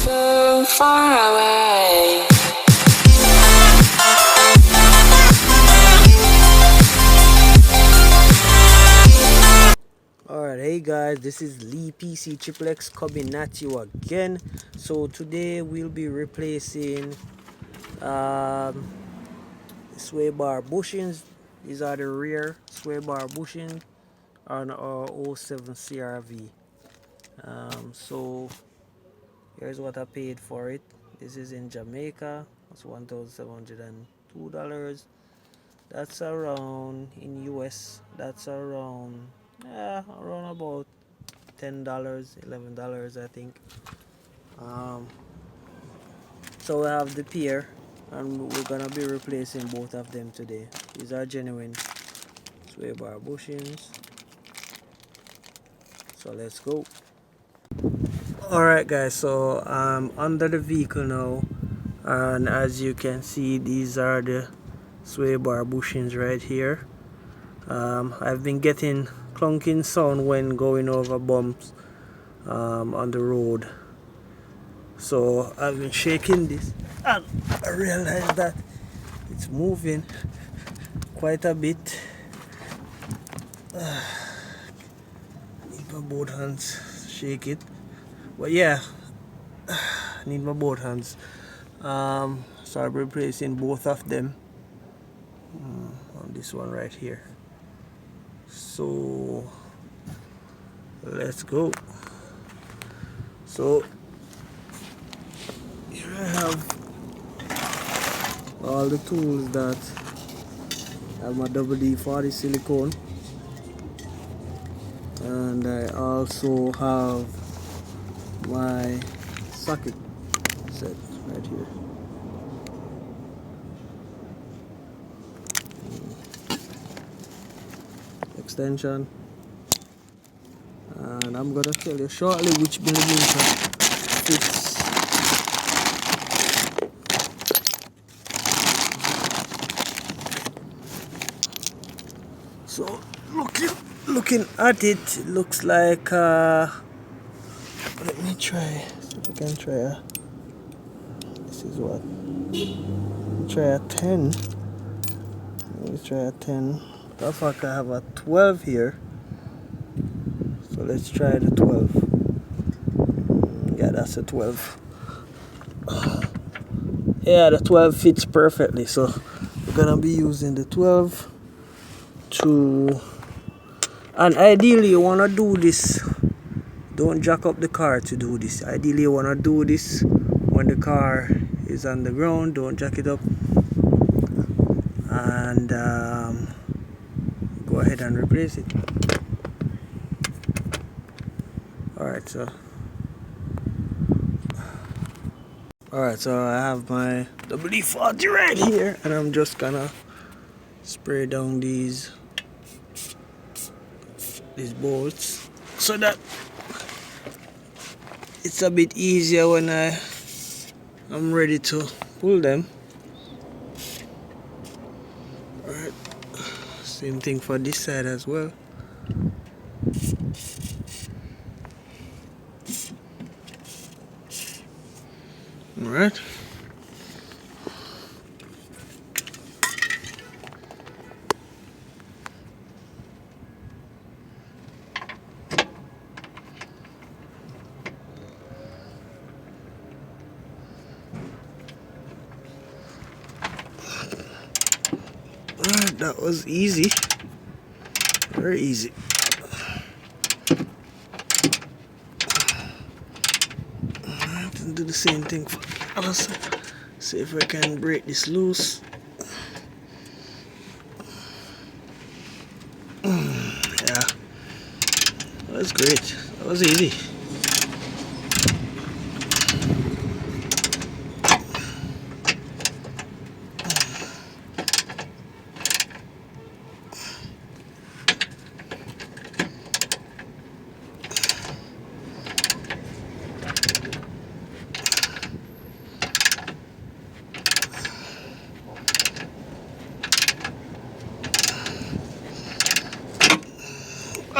so far away. Alright, hey guys, this is Lee PC Triple X coming at you again. So today we'll be replacing sway bar bushings. These are the rear sway bar bushing on our '07 CRV. So here's what I paid for it. This is in Jamaica. That's $1,702. That's around, in US, that's around about $10, $11, I think. So we have the pair, and we're gonna be replacing both of them today. These are genuine sway bar bushings. So let's go. Alright guys, so I'm under the vehicle now, and as you can see, these are the sway bar bushings right here. I've been getting clunking sound when going over bumps on the road, so I've been shaking this, and I realized that it's moving quite a bit. Need my both hands, shake it, but yeah, need my both hands. So I'm replacing both of them on this one right here. So let's go. So here I have all the tools that I have: my WD-40 silicone, and I also have my socket set right here. Extension, and I'm gonna tell you shortly which millimeter fits. So looking at it, it looks like let me try, see if I can try this is what, try a 10. Let me try a 10. I think I have a 12 here, so let's try the 12. Yeah, that's a 12. Yeah, the 12 fits perfectly, so we're gonna be using the 12 to, and ideally you want to do this, don't jack up the car to do this. Ideally you want to do this when the car is on the ground. Don't jack it up, and go ahead and replace it. Alright, so I have my WD-40 right here, and I'm just gonna spray down these bolts so that it's a bit easier when I'm ready to pull them. Alright, same thing for this side as well. Alright. Alright, that was easy. Very easy. Alright, and do the same thing for the other side. See if I can break this loose. Yeah, that was great. That was easy.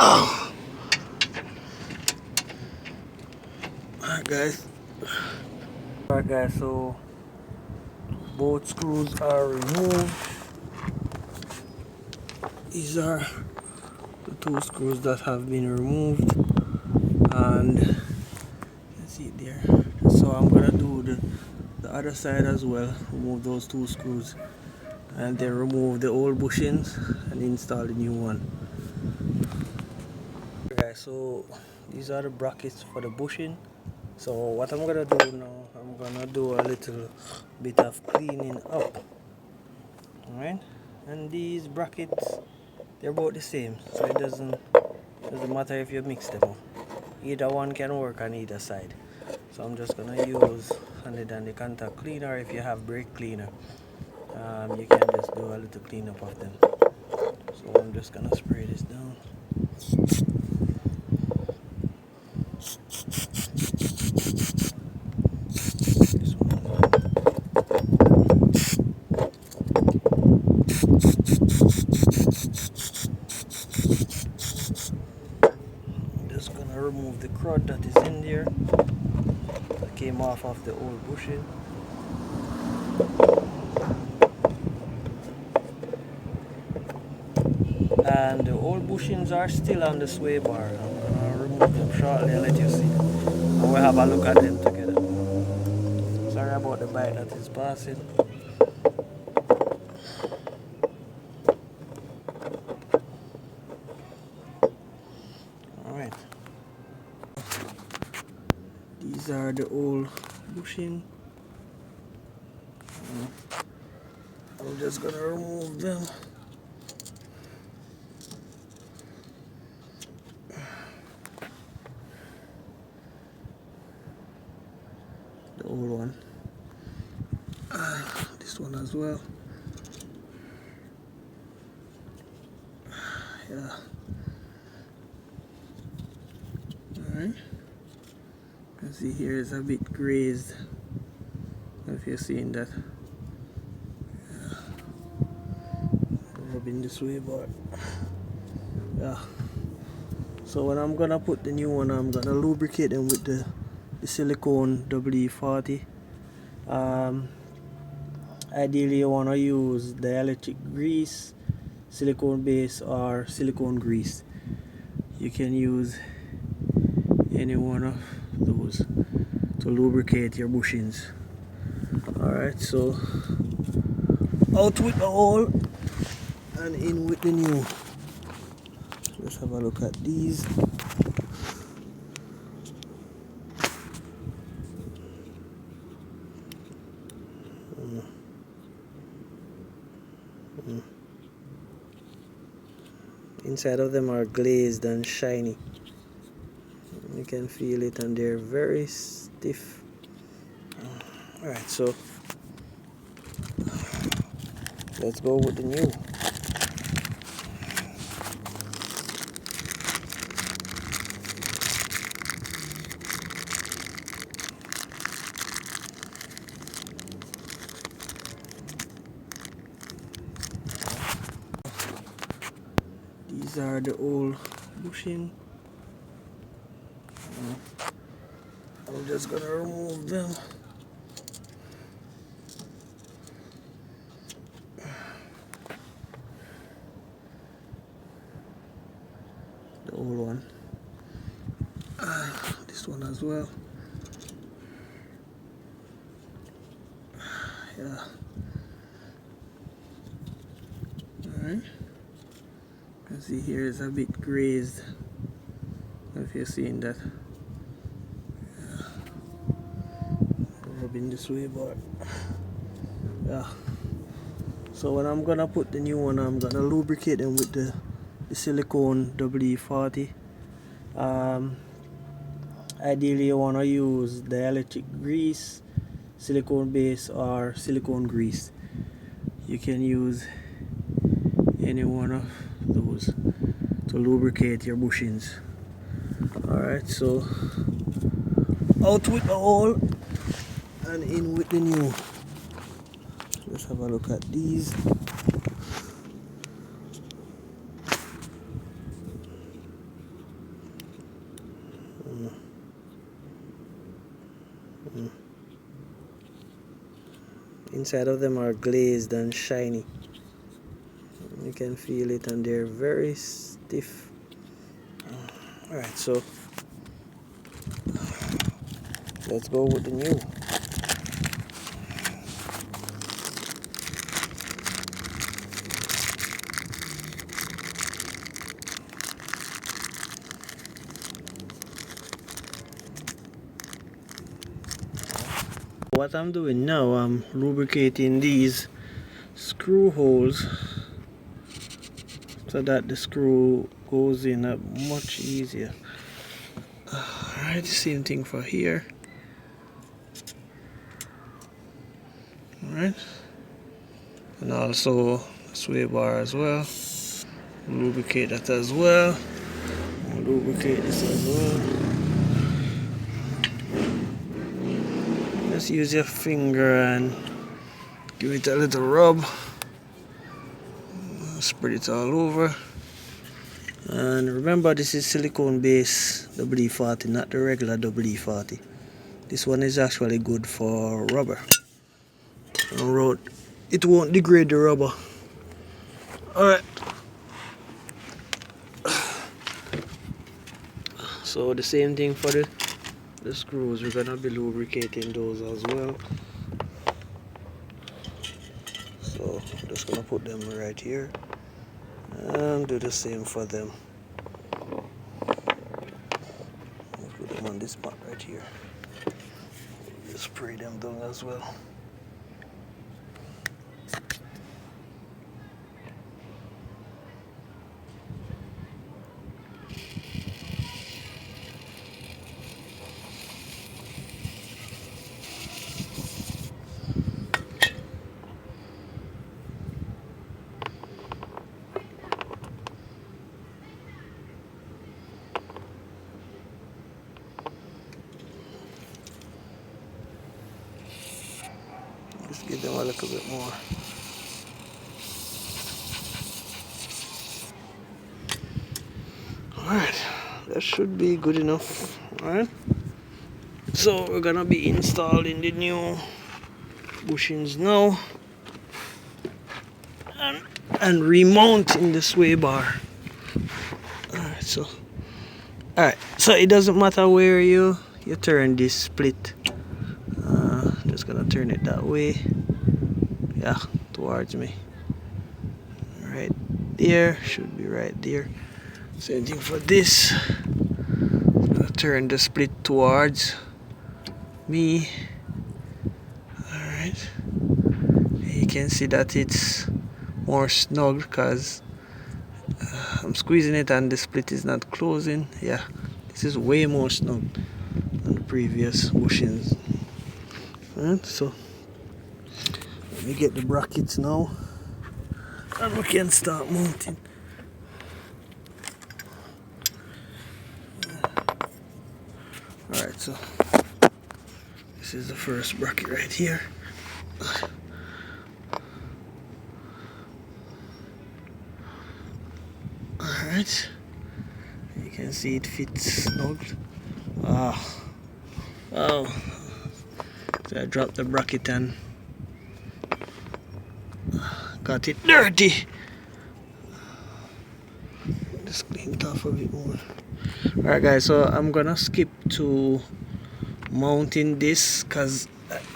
Oh. Alright guys, Alright guys, so both screws are removed. These are the two screws that have been removed, and you can see it there. So I'm gonna do the other side as well, remove those two screws, and then remove the old bushings and install the new one. Okay, so these are the brackets for the bushing. So what I'm gonna do now, I'm gonna do a little bit of cleaning up. Alright, and these brackets, they're both the same, so it doesn't matter if you mix them up. Either one can work on either side. So I'm just gonna use other than the contact cleaner. If you have brake cleaner, you can just do a little cleanup of them. So I'm just gonna spray this down. This one. I'm just gonna remove the crud that is in there that came off of the old bushing. And the old bushings are still on the sway bar. I'm gonna remove them shortly and let you see. And we'll have a look at them together. Sorry about the bike that is passing. Alright. These are the old bushing. I'm just gonna remove them. The old one. This one as well. Yeah. Alright. You can see here is a bit grazed. If you're seeing that. Yeah. Rubbing this way, but yeah. So when I'm gonna put the new one, I'm gonna lubricate them with the silicone WD-40. Ideally you wanna use dielectric grease, silicone base, or silicone grease. You can use any one of those to lubricate your bushings. Alright, so out with the old and in with the new. Let's have a look at these. Inside of them are glazed and shiny. You can feel it, and they're very stiff. Alright, so let's go with the new. These are the old bushing. I'm just gonna remove them. The old one. This one as well. Yeah. Alright. You can see here is a bit grazed. If you're seeing that. Yeah. Rubbing this way, but yeah. So when I'm gonna put the new one, I'm gonna lubricate them with the silicone WD-40. Ideally you wanna use dielectric grease, silicone base, or silicone grease. You can use any one of those to lubricate your bushings. Alright, so out with the old and in with the new. Let's have a look at these. inside of them are glazed and shiny. You can feel it, and they're very stiff. Alright, so let's go with the new. What I'm doing now, I'm lubricating these screw holes so that the screw goes in much easier. Alright, same thing for here. Alright, and also sway bar as well. Lubricate that as well. Lubricate this as well. Just use your finger and give it a little rub. Spread it all over. And remember, this is silicone base WD-40, not the regular WD-40. This one is actually good for rubber. It won't degrade the rubber. Alright. So the same thing for the screws. We're gonna be lubricating those as well. So I'm just gonna put them right here and do the same for them. Put them on this spot right here. Spray them down as well. Just give them a little bit more. Alright, that should be good enough. Alright, so we're gonna be installing the new bushings now and remounting the sway bar. Alright, so it doesn't matter where you turn this split. Just gonna turn it that way. Yeah, towards me. Right there, should be right there. Same thing for this. Gonna turn the split towards me. Alright. You can see that it's more snug because I'm squeezing it and the split is not closing. Yeah, this is way more snug than the previous bushings. Alright, so let me get the brackets now and we can start mounting. Alright, so this is the first bracket right here. Alright, you can see it fits snug. Wow. So I dropped the bracket and got it dirty. Just clean it off a bit more. Alright guys, so I'm gonna skip to mounting this because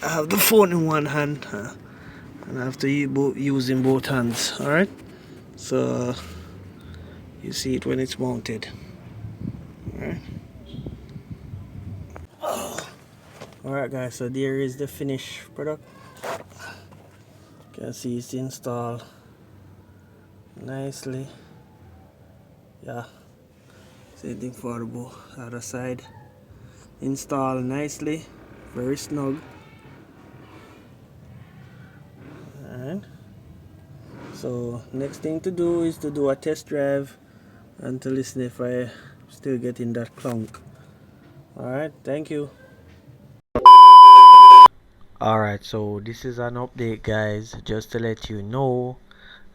I have the phone in one hand and I have to using both hands. Alright, so you see it when it's mounted. Alright. Alright guys, so there is the finished product. You can see it's installed nicely. Yeah, same thing for the other side. Installed nicely, very snug. Alright, so next thing to do is to do a test drive and to listen if I still getting that clunk. Alright, thank you. Alright, so this is an update guys, just to let you know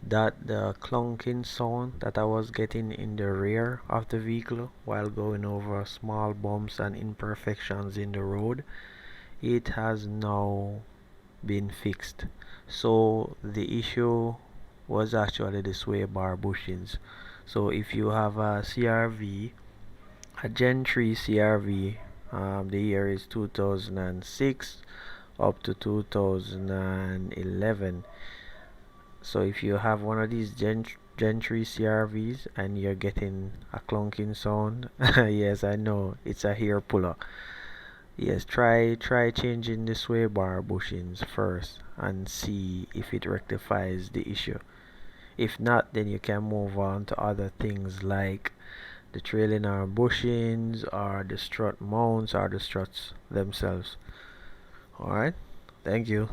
that the clunking sound that I was getting in the rear of the vehicle while going over small bumps and imperfections in the road, it has now been fixed. So the issue was actually the sway bar bushings. So if you have a CRV, a Gen 3 CRV, the year is 2006 up to 2011. So if you have one of these Gen 3 CRVs and you're getting a clunking sound, yes, I know it's a hair puller. Yes, try changing the sway bar bushings first and see if it rectifies the issue. If not, then you can move on to other things like the trailing arm bushings or the strut mounts or the struts themselves. Alright, thank you.